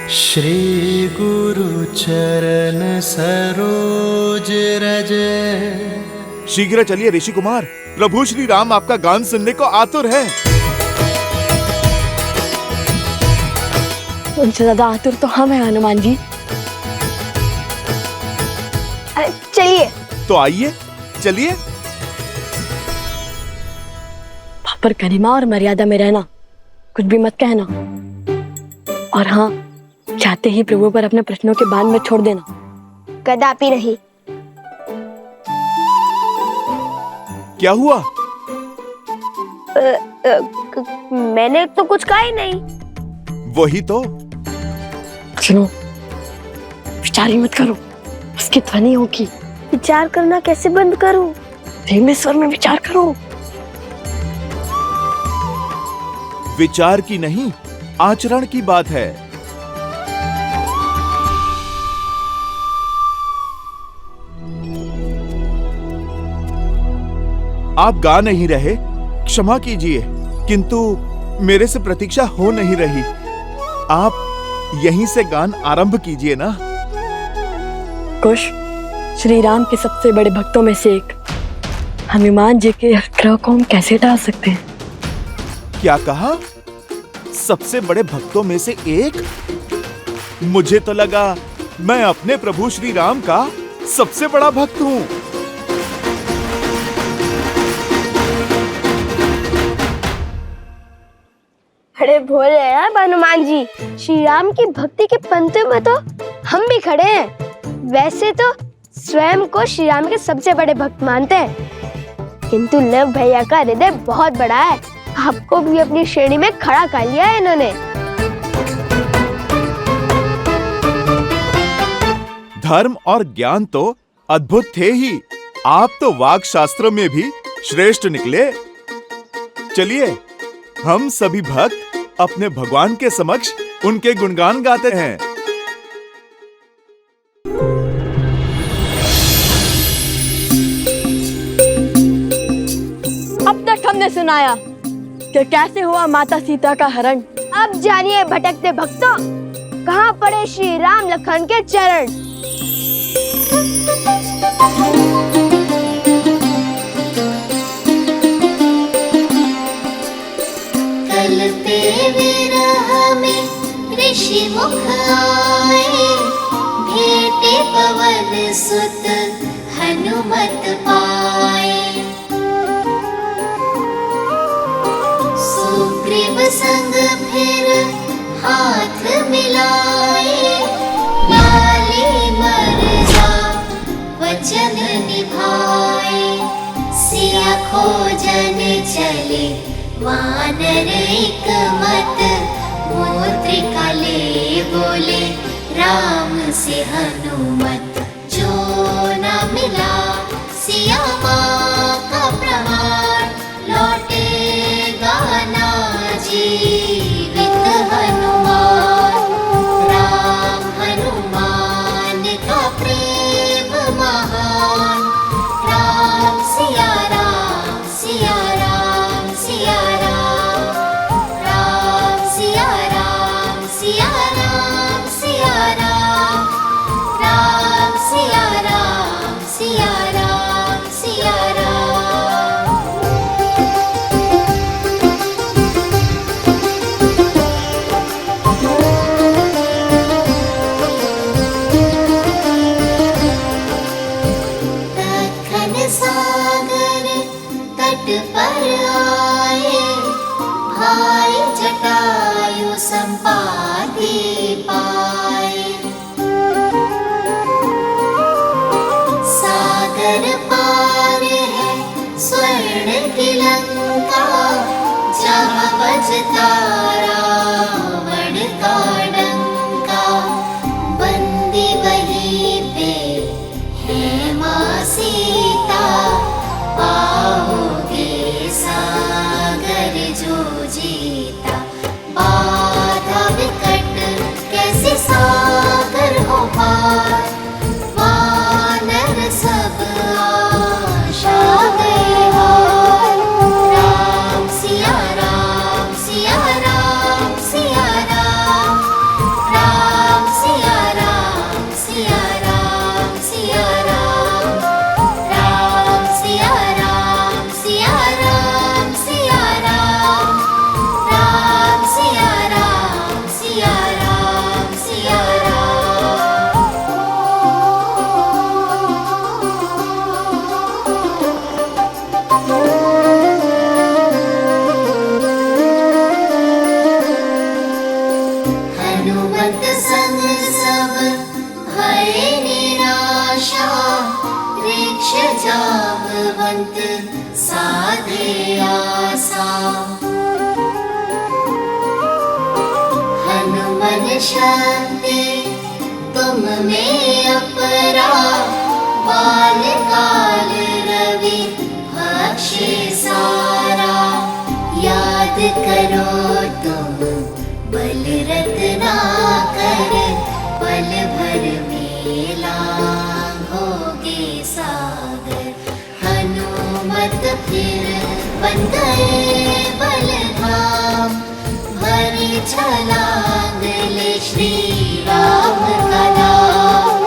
श्री गुरु चरण सरोज रज। शीघ्र चलिए ऋषि कुमार, प्रभु श्री राम आपका गान सुनने को आतुर है। उनसे ज्यादा आतुर तो हम हैं हनुमान जी। चलिए। तो आइए, चलिए। पर गरिमा और मर्यादा में रहना, कुछ भी मत कहना। और हाँ, चाहते ही प्रभु पर अपने प्रश्नों के बाण में छोड़ देना। कदापि नहीं। क्या हुआ? मैंने तो कुछ कहा ही नहीं। वही तो। सुनो, विचार ही मत करो, उसकी ध्वनि होगी। विचार करना कैसे बंद करूं? धीमे स्वर में विचार करो। विचार की नहीं, आचरण की बात है। आप गा नहीं रहे, क्षमा कीजिए, किंतु मेरे से प्रतीक्षा हो नहीं रही। आप यहीं से गान आरंभ कीजिए ना। कुश, श्री राम के सबसे बड़े भक्तों में से एक हनुमान जी के आग्रह को हम कैसे टाल सकते हैं? क्या कहा? सबसे बड़े भक्तों में से एक? मुझे तो लगा मैं अपने प्रभु श्री राम का सबसे बड़ा भक्त हूँ। अरे भोले हैं हनुमान जी, श्री राम की भक्ति के पंक्ति में तो हम भी खड़े हैं। वैसे तो स्वयं को श्री राम के सबसे बड़े भक्त मानते हैं, किंतु लव भैया का हृदय बहुत बड़ा है। आपको भी अपनी श्रेणी में खड़ा कर लिया है इन्होंने। धर्म और ज्ञान तो अद्भुत थे ही, आप तो वाक शास्त्र में भी श्रेष्ठ निकले। चलिए, हम सभी भक्त अपने भगवान के समक्ष उनके गुणगान गाते हैं। अब तक हमने सुनाया कि कैसे हुआ माता सीता का हरण। अब जानिए भटकते भक्तों, कहाँ पड़े श्री राम लखन के चरण। कलते विरह में ऋषि मुख आए, भेटे पवन सुत हनुमत पाए। सुग्रीव संग फिर हाथ मिलाए, लाली मर्जा वचन निभाए। सिया खोजन चले वानर एक मत, मुद्रिका ले बोले राम से हनुमत। जो न मिला सिया माँ का प्रहार, लौटेगा ना जीवित हनुमान। राम हनुमान का प्रेम महान, राम सिया राम सिया राम सिया राम, राम सिया राम सिया राम सिया राम, राम सिया राम सिया राम सिया राम। दक्खन सागर तट पर आए, भाई जटायु संपाति पाए। सागर पार है स्वर्ण की लंका, जहाँ बजता रावण का डंका। बंदी वहीं पे है माँ सीता, पाओगे सागर जो जीता। बाधा विकट कैसे सागर हो पार, वानर सब आशा गए हार। राम सिया राम सिया राम। बल शक्ति तुम में अपरा, बाल काल रवि भक्षे सारा। याद करो तुम बल रत्नाकर, पल भर में लांघोगे सागर। हनुमत फिर बन गए बलधाम, भरी छलांग ले श्री राम का नाम।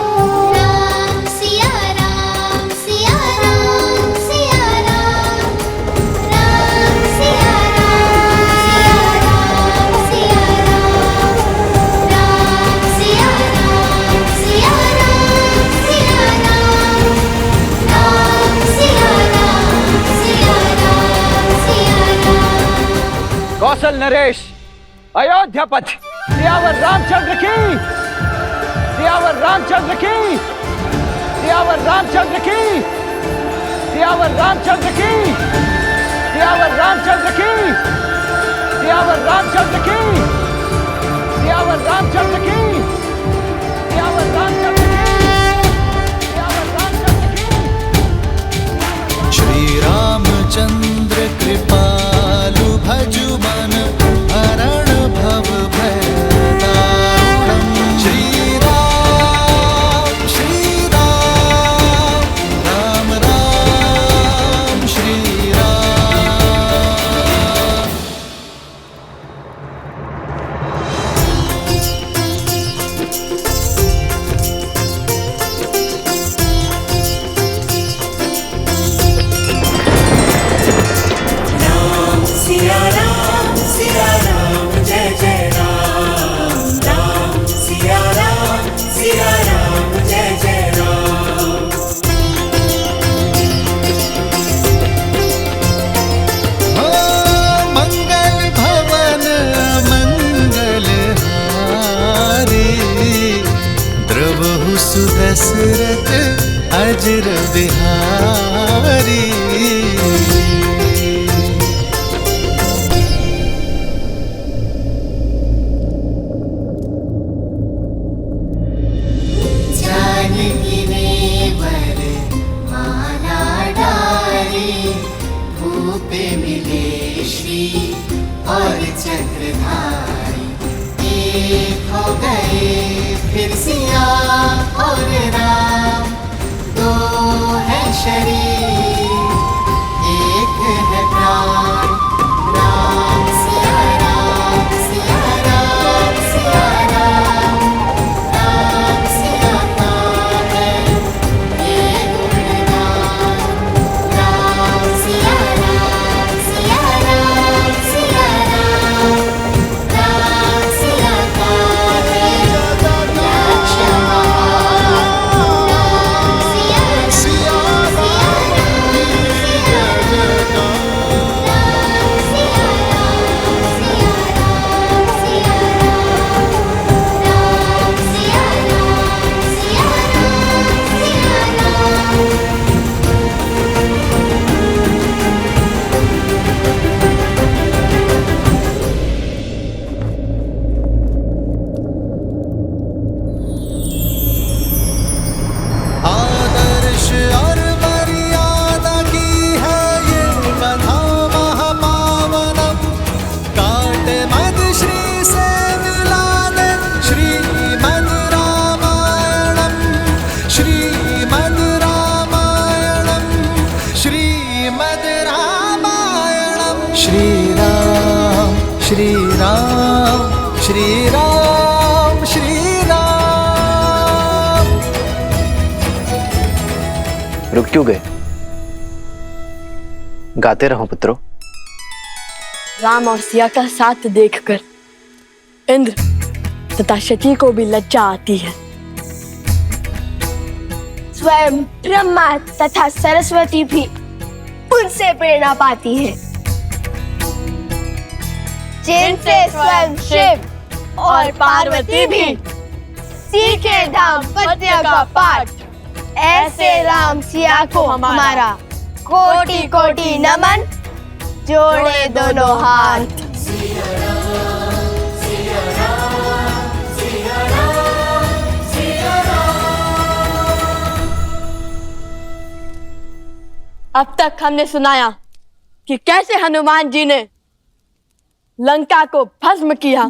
राम सिया राम, सिया राम, सिया राम। राम सिया राम, सिया राम, सिया राम। राम सिया राम, सिया राम, सिया राम। राम सिया राम, सिया राम, सिया राम। कौशल नरेश, अयोध्यापति, सियावर रामचंद्र की, सियावर रामचंद्र की, सियावर रामचंद्र की, सियावर रामचंद्र की, सियावर रामचंद्र की, सियावर रामचंद्र की, सियावर रामचंद्र की, सियावर रामचंद्र की, सियावर रामचंद्र की। श्री रामचंद्र कृपालु भजु मन, हरण भव भय दारुणम्। श्री राम, श्री राम, राम राम, श्री राम। सिया राम जय जय राम, राम सिया राम जय जय राम। मंगल भवन मंगल हारी, द्रवहु सुदशरथ अजर बिहारी। जानकी नेवर माला डारी, भूप मिले श्री और चक्रधारी। एक हो गए फिर सिया और राम, दो है शरीर एक है प्राण। राम सिया राम, सिया राम, सिया राम। राम सिया का है ये गुणगान। राम सिया राम, सिया राम, सिया राम। राम सिया का है लक्ष्य महान। राम सिया राम, सिया आदर्श और मर्यादा की है ये कथा महापावनम। काट मद श्री से मिलाने श्रीमद् रामायणम, श्रीमद् रामायणम, श्रीमद् रामायणम। श्री राम, श्री राम, श्री राम, श्री राम। रुक क्यों गए? गाते रहो पुत्रों। राम और सिया का साथ देखकर इंद्र तथा शची को भी लज्जा आती है। स्वयं ब्रह्मा तथा सरस्वती भी उनसे प्रेरणा पाती है, जिनसे स्वयं शिव और पार्वती भी सीखे दाम्पत्य का पाठ। ऐसे राम सिया को हमारा कोटि कोटि नमन, जोड़े दोनों हाथ। सिया राम, अब तक हमने सुनाया कि कैसे हनुमान जी ने लंका को भस्म किया,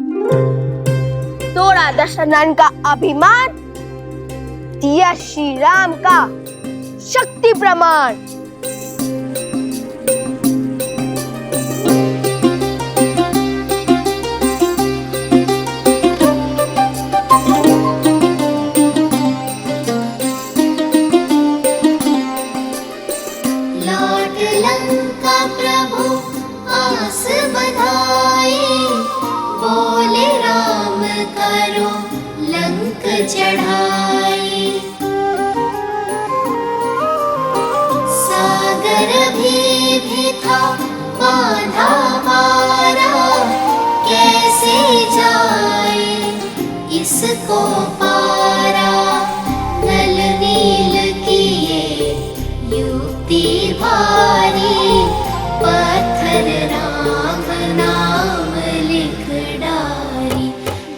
तोड़ा दशरथन का अभिमान, दिया श्री राम का शक्ति प्रमाण। लौट लंका प्रभु आस बधाई, बोले राम करो लंक चढ़ाई। सागर भी था बांधा मारा, कैसे जाए इसको पारा। नल नील किए युक्ति भारी, पत्थर राम नाम लिख डारी।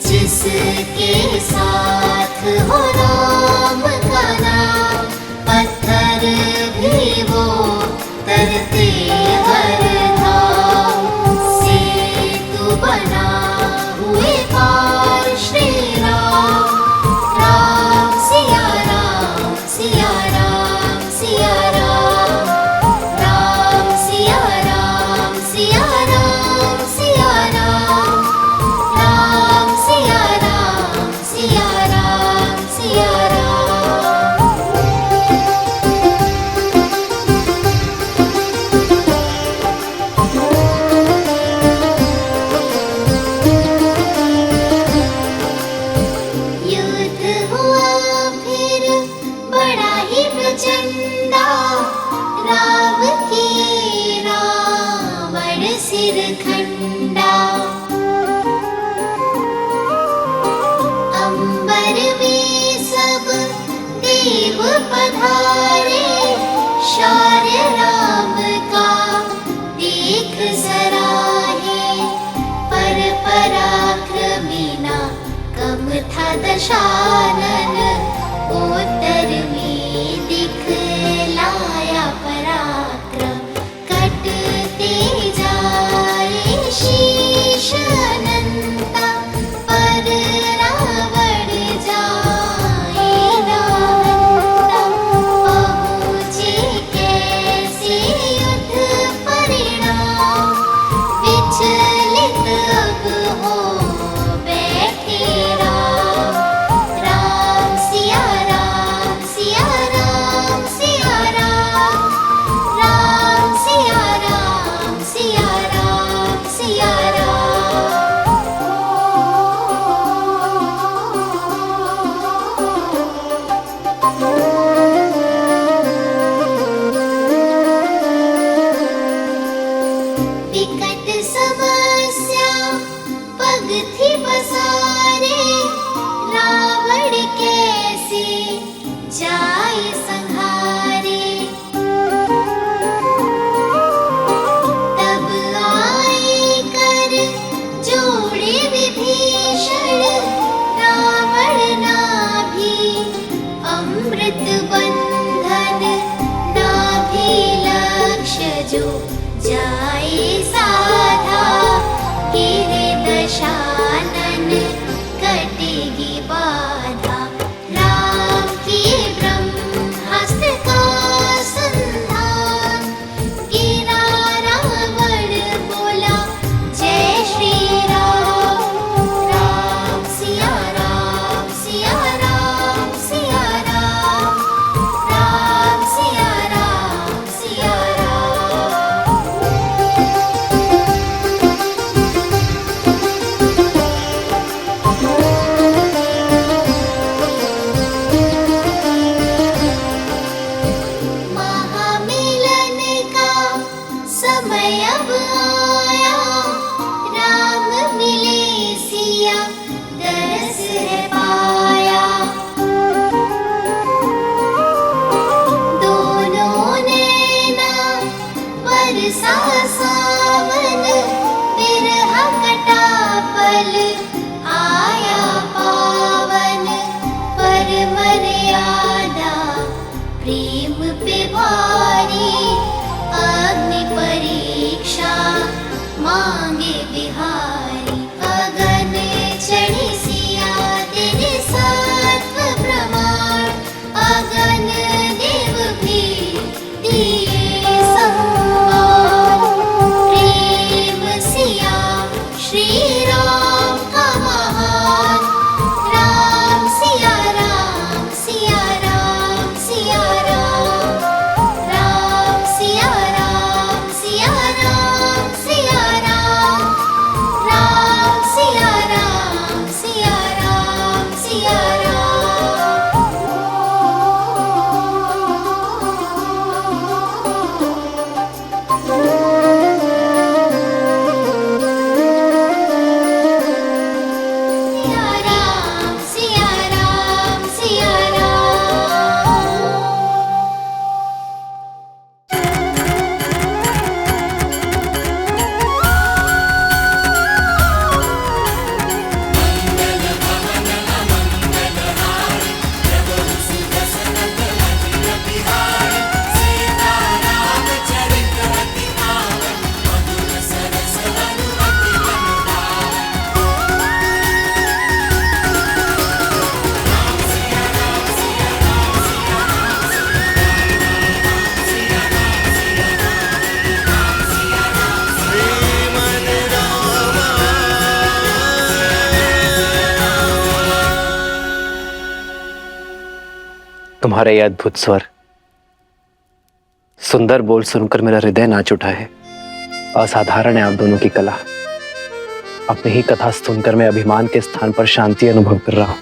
जिसके साथ हो राम का नाम, पत्थर भी वो तरते हर धाम। सेतु बना हुए पार श्री राम, राम सिया राम सिया राम सिया राम। राम सिया राम सिया राम सिया राम। राम सिया राम सिया राम सिया राम। युद्ध हुआ फिर बड़ा ही प्रचंडा, राम की रावण सिर खंडा। अंबर में सब देव पधारे, शौर्य राम का देख सराहे। पर पराक्रमी ना कम था दशानन, उत्तर में दिखलाया पराक्रम। कटते जाए शीश अनंता, पर रावण जाए नाहंता। पहुँचे कैसे युद्ध परिणाम, विचलित अब हो बैठे राम। राम सिया राम सिया राम सिया राम। राम सिया राम सिया राम सिया राम। विकट समस्या पग थी पसारे, रावण कैसे जाए संहारे। तब आए कर जोड़े विभीषण, रावण नाभि अमृत बंधन। नाभि लक्ष्य जो जाए साधा, गिरे दशानन कटेगी बाधा। राम की ब्रह्म तुम्हारे ये अद्भुत स्वर, सुंदर बोल सुनकर मेरा हृदय नाच उठा है। असाधारण है आप दोनों की कला। अपनी ही कथा सुनकर मैं अभिमान के स्थान पर शांति अनुभव कर रहा हूं।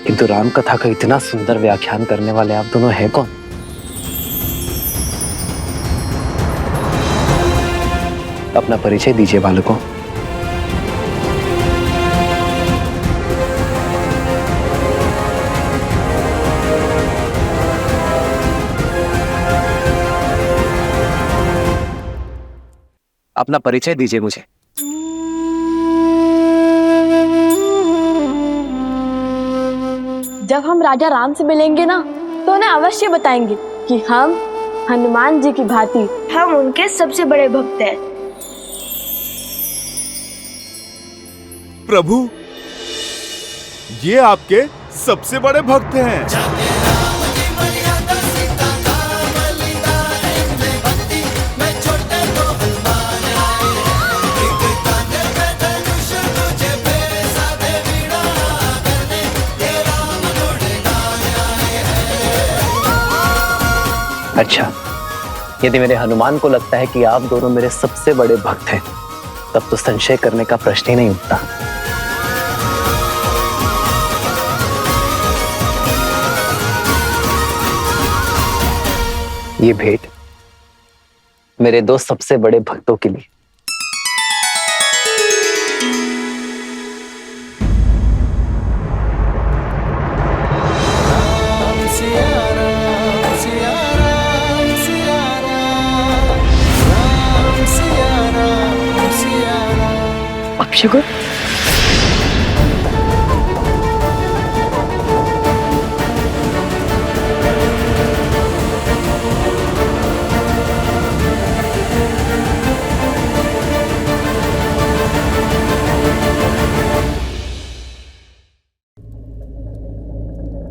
किंतु राम कथा का इतना सुंदर व्याख्यान करने वाले आप दोनों हैं कौन? अपना परिचय दीजिए बालकों। अपना परिचय दीजिए मुझे। जब हम राजा राम से मिलेंगे ना तो उन्हें अवश्य बताएंगे कि हम हनुमान जी की भांति हम उनके सबसे बड़े भक्त हैं। प्रभु, ये आपके सबसे बड़े भक्त हैं। अच्छा, यदि मेरे हनुमान को लगता है कि आप दोनों मेरे सबसे बड़े भक्त हैं, तब तो संशय करने का प्रश्न ही नहीं उठता। ये भेंट मेरे दो सबसे बड़े भक्तों के लिए। अपशगुन,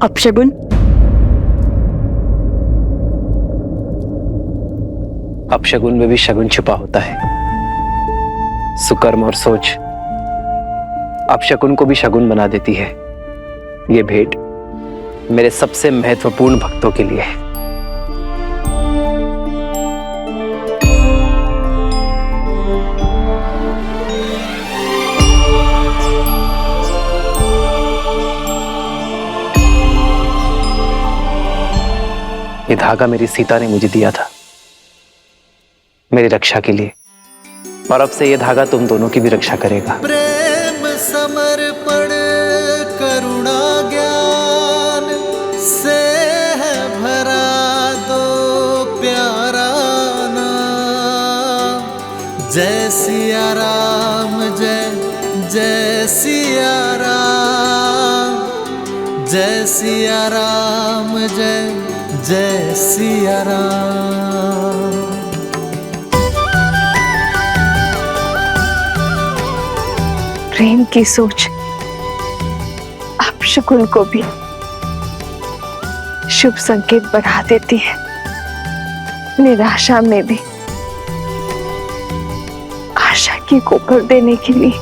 अपशगुन, अपशगुन में भी शगुन छुपा होता है। सुकर्म और सोच अपशकुन को भी शगुन बना देती है। ये भेंट मेरे सबसे महत्वपूर्ण भक्तों के लिए है। ये धागा मेरी सीता ने मुझे दिया था मेरी रक्षा के लिए, और अब से ये धागा तुम दोनों की भी रक्षा करेगा। प्रेम समर्पण करुणा ज्ञान से है भरा दो प्यारा नाम। जय सिया राम, जय जय सिया राम, जय सिया राम, जय जय सिया राम। प्रेम की सोच अपशकुन को भी शुभ संकेत बढ़ा देती है। निराशा में भी आशा की कोपल देने के लिए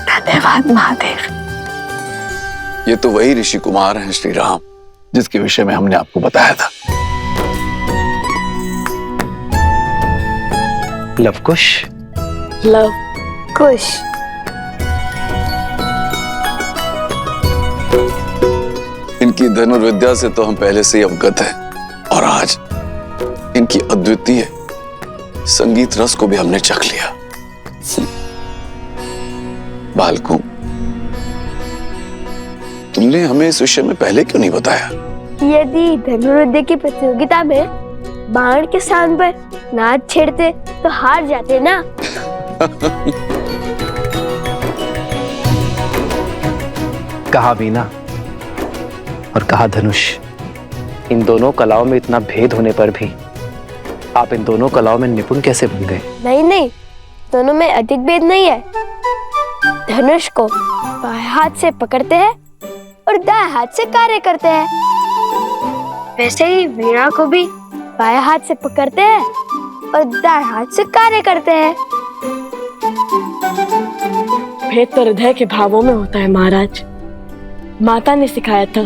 धन्यवाद महादेव। ये तो वही ऋषि कुमार हैं श्री राम, जिसके विषय में हमने आपको बताया था। लवकुश, लव कुश, इनकी धनुर्विद्या से तो हम पहले से ही अवगत हैं, और आज इनकी अद्वितीय संगीत रस को भी हमने चख लिया। बालकों, तुमने हमें इस विषय में पहले क्यों नहीं बताया? यदि धनुर्विद्या की प्रतियोगिता में बाण के स्थान पर नाद छेड़ते तो हार जाते ना। कहा वीणा और कहा धनुष, इन दोनों कलाओं में इतना भेद होने पर भी आप इन दोनों कलाओं में निपुण कैसे बन गए? नहीं नहीं, दोनों में अधिक भेद नहीं है। धनुष को बाएं हाथ से पकड़ते हैं और दाएं हाथ से कार्य करते हैं। वैसे ही वीणा को भी बाएं हाथ से पकड़ते हैं और दाएं हाथ से कार्य करते हैं। भेद तो हृदय के भावों में होता है महाराज। माता ने सिखाया था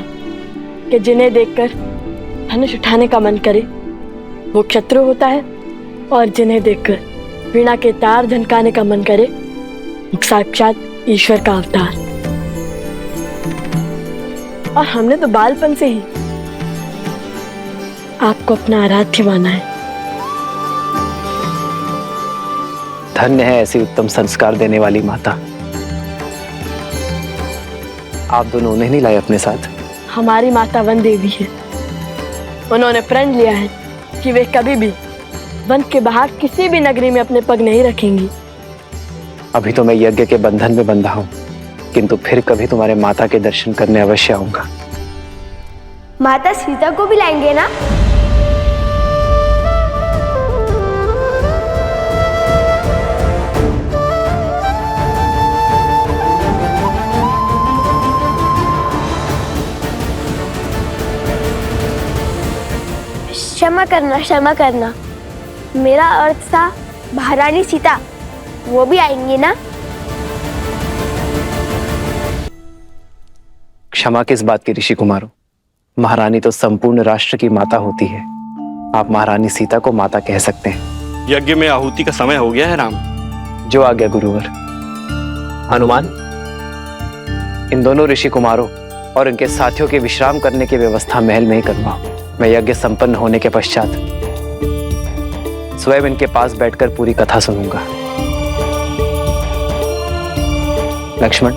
कि जिन्हें देखकर धनुष उठाने का मन करे वो शत्रु होता है, और जिन्हें देखकर वीणा के तार झनकाने का मन करे वो साक्षात ईश्वर का अवतार। और हमने तो बालपन से ही आपको अपना आराध्य माना है। धन्य है ऐसी उत्तम संस्कार देने वाली माता। आप दोनों उन्हें नहीं लाए अपने साथ? हमारी माता वन देवी है। उन्होंने प्रण लिया है कि वे कभी भी वन के बाहर किसी भी नगरी में अपने पग नहीं रखेंगी। अभी तो मैं यज्ञ के बंधन में बंधा हूं, किंतु फिर कभी तुम्हारे माता के दर्शन करने अवश्य आऊंगा। माता सीता को भी लाएंगे ना? क्षमा करना, मेरा अर्थ था महारानी सीता, वो भी आएंगी ना? क्षमा किस बात की ऋषि कुमारों? महारानी तो संपूर्ण राष्ट्र की माता होती है। आप महारानी सीता को माता कह सकते हैं। यज्ञ में आहुति का समय हो गया है राम। जो आज्ञा गुरुवर। हनुमान, इन दोनों ऋषि कुमारों और इनके साथियों के विश्राम करने की व्यवस्था महल में ही करवाओ। मैं यज्ञ संपन्न होने के पश्चात स्वयं इनके पास बैठकर पूरी कथा सुनूंगा। लक्ष्मण,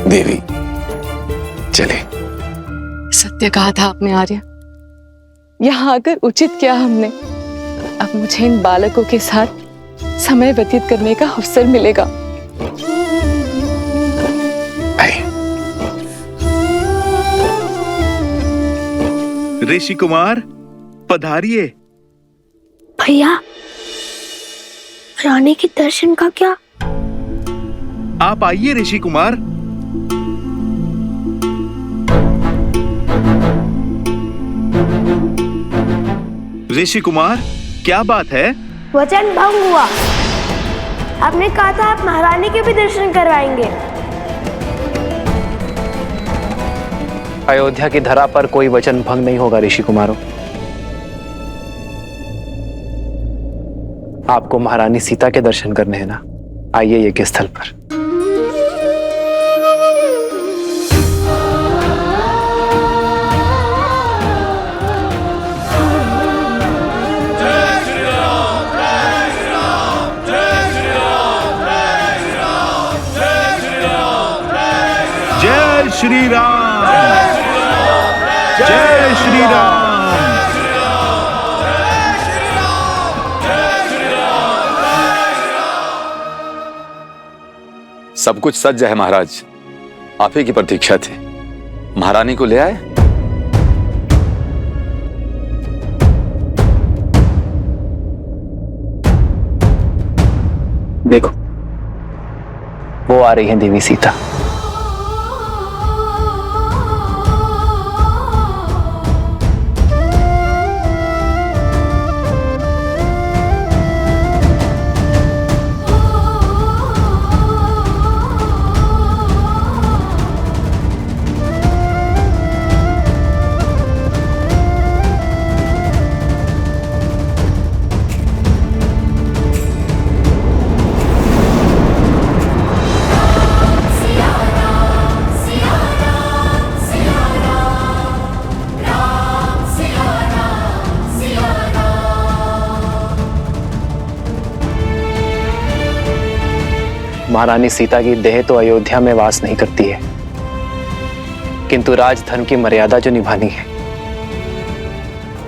देवी चले। सत्य कहा था आपने आर्य। यहाँ आकर उचित किया हमने। अब मुझे इन बालकों के साथ समय व्यतीत करने का अवसर मिलेगा। ऋषि कुमार पधारिए। भैया, रानी के दर्शन का क्या? आप आइए ऋषि कुमार। ऋषि कुमार, क्या बात है? वचन भंग हुआ। आपने कहा था आप महारानी के भी दर्शन करवाएंगे। अयोध्या की धरा पर कोई वचन भंग नहीं होगा ऋषि कुमारों। आपको महारानी सीता के दर्शन करने हैं ना? आइए यज्ञ स्थल पर। जय श्री राम, जय श्री राम। सब कुछ सज्ज है महाराज। आप ही की प्रतीक्षा थी। महारानी को ले आए। देखो, वो आ रही है देवी सीता। महारानी सीता की देह तो अयोध्या में वास नहीं करती है, किंतु राजधर्म की मर्यादा जो निभानी है,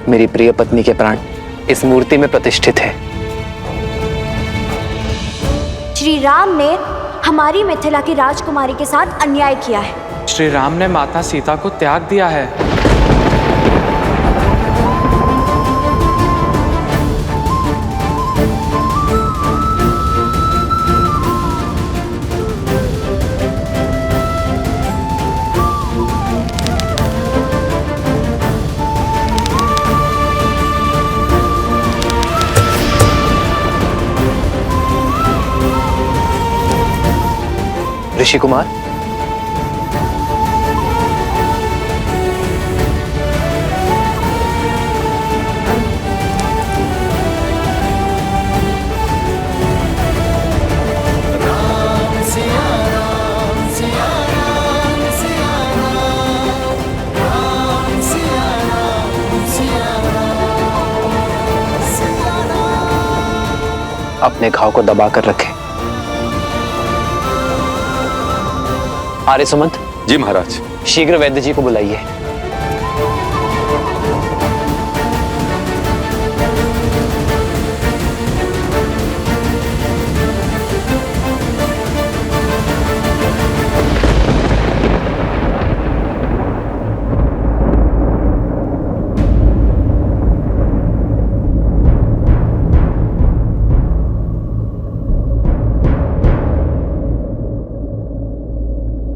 मेरी प्रिय पत्नी के प्राण इस मूर्ति में प्रतिष्ठित है। श्री राम ने हमारी मिथिला की राजकुमारी के साथ अन्याय किया है। श्री राम ने माता सीता को त्याग दिया है। ऋषि कुमार, अपने घाव को दबा कर रखें। आर्य सुमंत, जी महाराज। शीघ्र वैद्य जी को बुलाइए।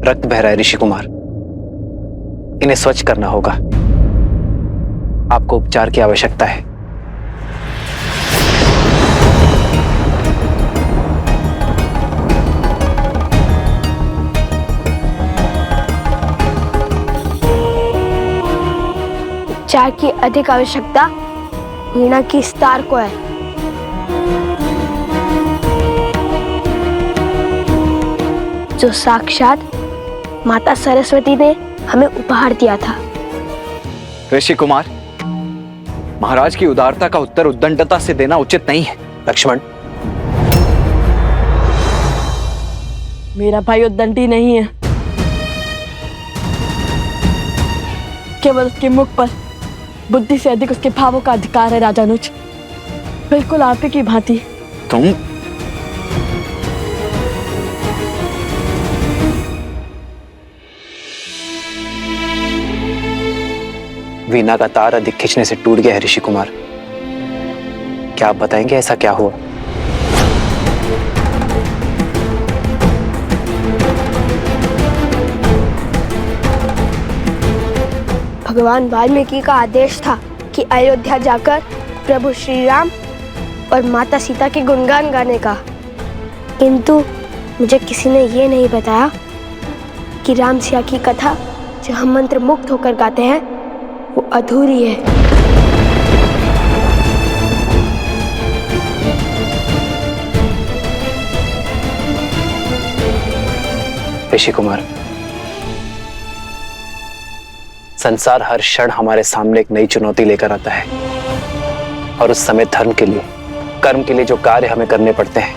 रक्त बह रहा है ऋषि कुमार, इन्हें स्वच्छ करना होगा। आपको उपचार की आवश्यकता है। उपचार की अधिक आवश्यकता वीणा की स्तार को है। जो साक्षात माता सरस्वती ने हमें उपहार दिया था। ऋषि कुमार, महाराज की उदारता का उत्तर उद्दंडता से देना उचित नहीं है। लक्ष्मण, मेरा भाई उद्दंडी नहीं है, केवल उसके मुख पर बुद्धि से अधिक उसके भावों का अधिकार है। राजानुज, बिल्कुल आप ही की भांति। तुम वीणा का तार अधिक खींचने से टूट गया है ऋषि कुमार। क्या आप बताएंगे ऐसा क्या हुआ? भगवान वाल्मीकि का आदेश था कि अयोध्या जाकर प्रभु श्री राम और माता सीता के गुणगान गाने का, किंतु मुझे किसी ने ये नहीं बताया कि राम सिया की कथा जो हम मंत्र मुक्त होकर गाते हैं वो अधूरी है। ऋषि कुमार, संसार हर क्षण हमारे सामने एक नई चुनौती लेकर आता है, और उस समय धर्म के लिए, कर्म के लिए जो कार्य हमें करने पड़ते हैं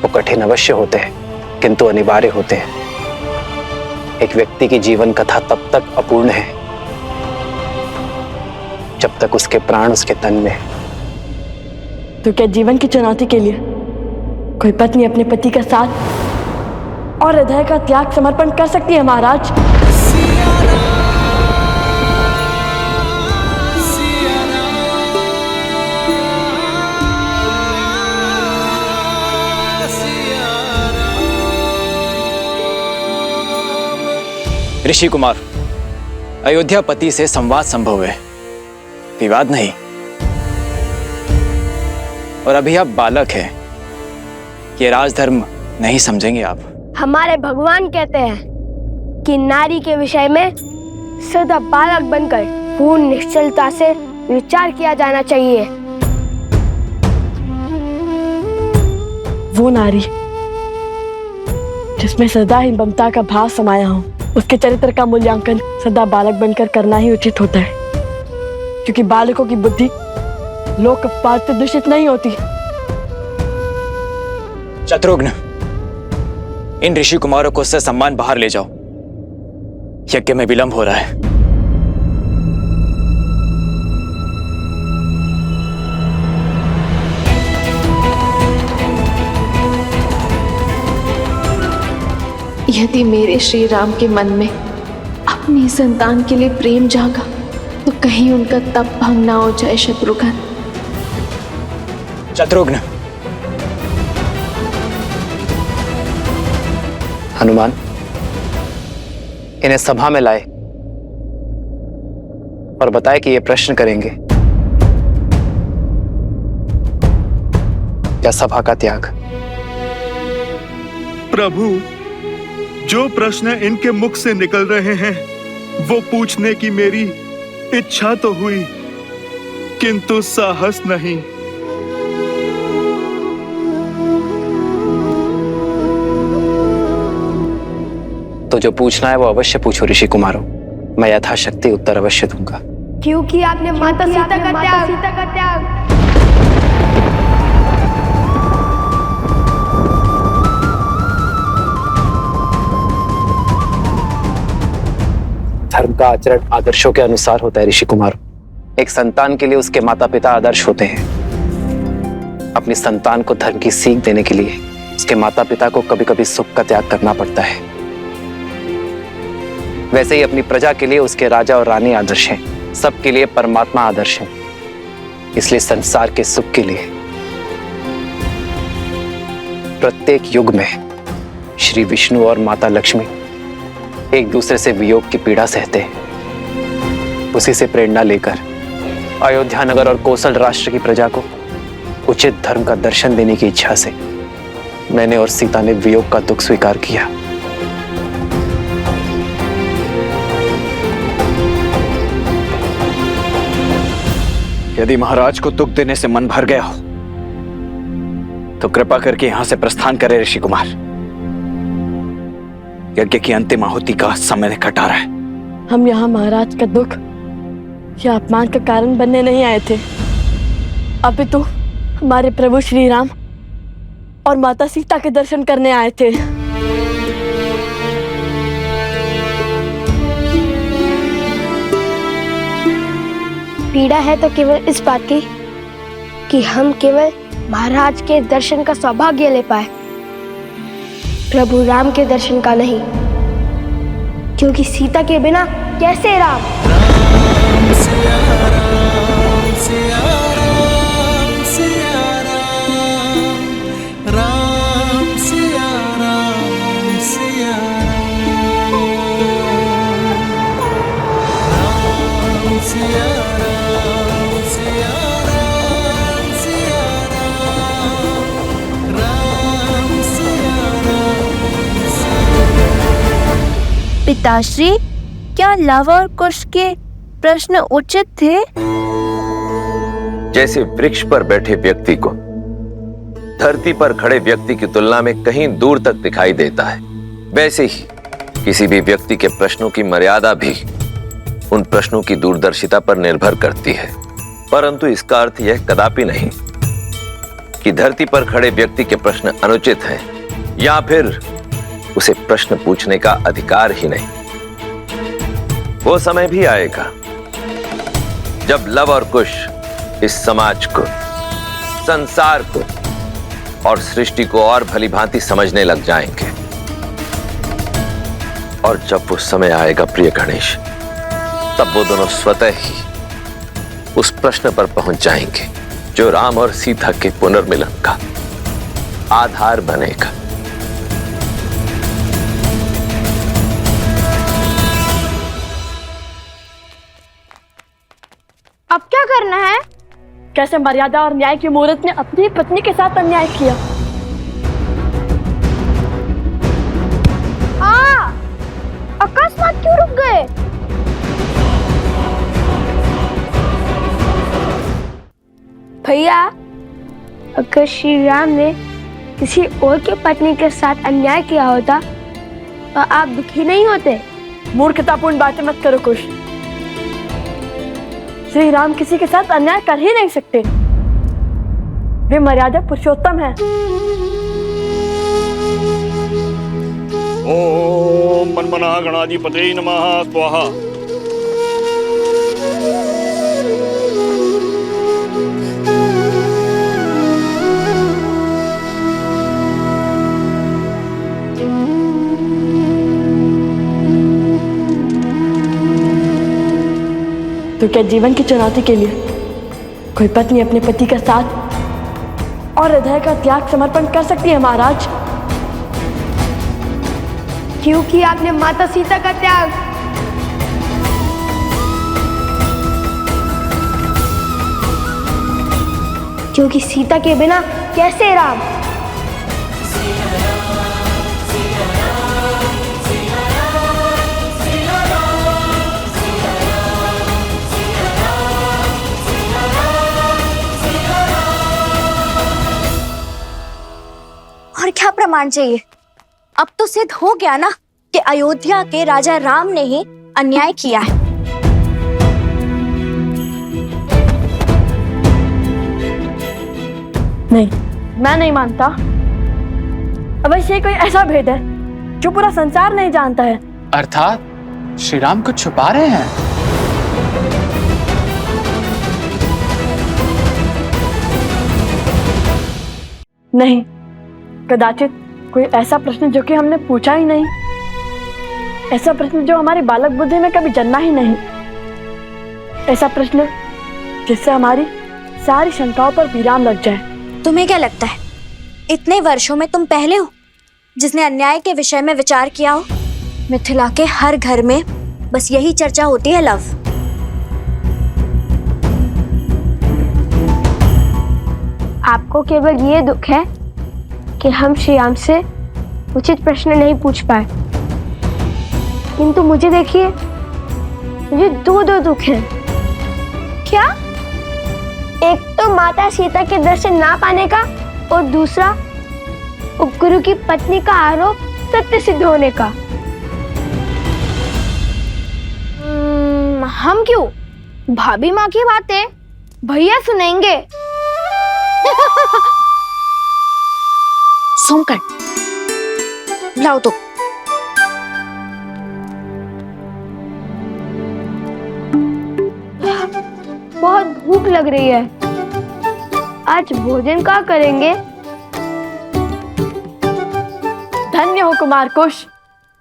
वो कठिन अवश्य होते हैं, किंतु अनिवार्य होते हैं। एक व्यक्ति की जीवन कथा तब तक अपूर्ण है जब तक उसके प्राण उसके तन में। तो क्या जीवन की चुनौती के लिए कोई पत्नी अपने पति का साथ और हृदय का त्याग समर्पण कर सकती है महाराज? ऋषि कुमार, अयोध्यापति से संवाद संभव है, विवाद नहीं। और अभी आप बालक हैं, ये राजधर्म नहीं समझेंगे आप। हमारे भगवान कहते हैं कि नारी के विषय में सदा बालक बनकर पूर्ण निश्चलता से विचार किया जाना चाहिए। वो नारी जिसमें सदा ही ममता का भाव समाया हो, उसके चरित्र का मूल्यांकन सदा बालक बनकर करना ही उचित होता है, क्योंकि बालकों की बुद्धि लोक पाठ दूषित नहीं होती। शत्रुघ्न, इन ऋषि कुमारों को उससे सम्मान बाहर ले जाओ, यज्ञ में विलंब हो रहा है। यदि मेरे श्री राम के मन में अपनी संतान के लिए प्रेम जागा तो कहीं उनका तप भंग ना हो जाए। शत्रुघ्न, शत्रुघ्न, हनुमान, इन्हें सभा में लाए और बताए कि ये प्रश्न करेंगे, क्या सभा का त्याग? प्रभु, जो प्रश्न इनके मुख से निकल रहे हैं वो पूछने की मेरी इच्छा तो हुई, किंतु साहस नहीं। तो जो पूछना है वो अवश्य पूछो ऋषि कुमारों, मैं यथाशक्ति उत्तर अवश्य दूंगा। क्योंकि आपने माता सीता का त्याग धर्म का आचरण आदर्शों के अनुसार होता है ऋषि कुमार। एक संतान के लिए उसके माता पिता आदर्श होते हैं। अपनी संतान को धर्म की सीख देने के लिए उसके माता पिता को कभी कभी सुख का त्याग करना पड़ता है। वैसे ही अपनी प्रजा के लिए उसके राजा और रानी आदर्श हैं, सबके लिए परमात्मा आदर्श है। इसलिए संसार के सुख के लिए प्रत्येक युग में श्री विष्णु और माता लक्ष्मी एक दूसरे से वियोग की पीड़ा सहते हैं। उसी से प्रेरणा लेकर अयोध्या नगर और कोसल राष्ट्र की प्रजा को उचित धर्म का दर्शन देने की इच्छा से मैंने और सीता ने वियोग का दुख स्वीकार किया। यदि महाराज को दुख देने से मन भर गया हो तो कृपा करके यहां से प्रस्थान करें ऋषि कुमार। यज्ञ की अंतिम आहुति का समय निकट आ रहा है। हम यहाँ महाराज का दुख या अपमान का कारण बनने नहीं आए थे, अपितु हमारे प्रभु श्री राम और माता सीता के दर्शन करने आए थे। पीड़ा है तो केवल इस बात की कि हम केवल महाराज के दर्शन का सौभाग्य ले पाए, प्रभु राम के दर्शन का नहीं, क्योंकि सीता के बिना कैसे राम। राम सिया राम सिया राम सिया राम, राम सिया राम सिया राम, राम सिया राम सिया राम सिया राम, राम सिया राम सिया। पिताश्री, क्या लव और कुश के प्रश्न उचित थे? जैसे वृक्ष पर बैठे व्यक्ति को धरती पर खड़े व्यक्ति की तुलना में कहीं दूर तक दिखाई देता है, वैसे ही किसी भी व्यक्ति के प्रश्नों की मर्यादा भी उन प्रश्नों की दूरदर्शिता पर निर्भर करती है। परंतु इसका अर्थ यह कदापि नहीं कि धरती पर खड़े व्यक्ति के प्रश्न अनुचित हैं या फिर उसे प्रश्न पूछने का अधिकार ही नहीं। वो समय भी आएगा जब लव और कुश इस समाज को, संसार को और सृष्टि को और भली भांति समझने लग जाएंगे। और जब वो समय आएगा प्रिय गणेश, तब वो दोनों स्वतः ही उस प्रश्न पर पहुंच जाएंगे जो राम और सीता के पुनर्मिलन का आधार बनेगा। अब क्या करना है? कैसे मर्यादा और न्याय की मूर्त ने अपनी पत्नी के साथ अन्याय किया। अकस्मात क्यों रुक गए? भैया, अगर श्री राम ने किसी और की पत्नी के साथ अन्याय किया होता तो आप दुखी नहीं होते? मूर्खतापूर्ण बातें मत करो कुश। श्री राम किसी के साथ अन्याय कर ही नहीं सकते। वे मर्यादा पुरुषोत्तम हैं। ओम मनमना गणाधिपते नमः स्वाहा। तो क्या जीवन की चुनौती के लिए कोई पत्नी अपने पति का साथ और हृदय का त्याग समर्पण कर सकती है महाराज? क्योंकि आपने माता सीता का त्याग, क्योंकि सीता के बिना कैसे राम। प्रमाण चाहिए? अब तो सिद्ध हो गया ना कि अयोध्या के राजा राम ने ही अन्याय किया है। नहीं, मैं नहीं मानता। अवश्य ये कोई ऐसा भेद है जो पूरा संसार नहीं जानता है। अर्थात श्री राम कुछ छुपा रहे हैं। नहीं, कदाचित कोई ऐसा प्रश्न जो कि हमने पूछा ही नहीं, ऐसा प्रश्न जो हमारी बालक बुद्धि में कभी जन्मा ही नहीं, ऐसा प्रश्न जिससे हमारी सारी शंकाओं पर विराम लग जाए। तुम्हें क्या लगता है इतने वर्षों में तुम पहले हो जिसने अन्याय के विषय में विचार किया हो? मिथिला के हर घर में बस यही चर्चा होती है लव। आपको केवल ये दुख है कि हम श्री राम से उचित प्रश्न नहीं पूछ पाए, किंतु मुझे देखिए, मुझे दो दुख हैं। क्या? एक तो माता सीता के दर्शन ना पाने का, और दूसरा उपगुरु की पत्नी का आरोप सत्य सिद्ध होने का। हम क्यों? भाभी माँ की बातें भैया सुनेंगे। सोमकर, लाओ तो। बहुत भूख लग रही है, आज भोजन क्या करेंगे? धन्य हो कुमार कुश,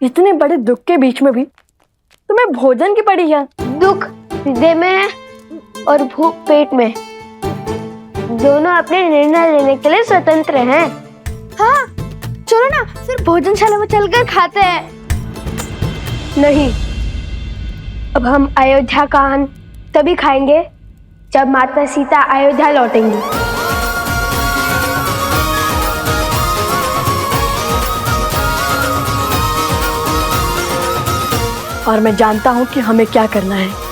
इतने बड़े दुख के बीच में भी तुम्हें भोजन की पड़ी है। दुख हृदय में है और भूख पेट में, दोनों अपने निर्णय लेने के लिए स्वतंत्र हैं। हाँ, चलो ना फिर भोजनशाला में चलकर खाते हैं। नहीं, अब हम अयोध्या का अन्न तभी खाएंगे जब माता सीता अयोध्या लौटेंगी। और मैं जानता हूँ कि हमें क्या करना है।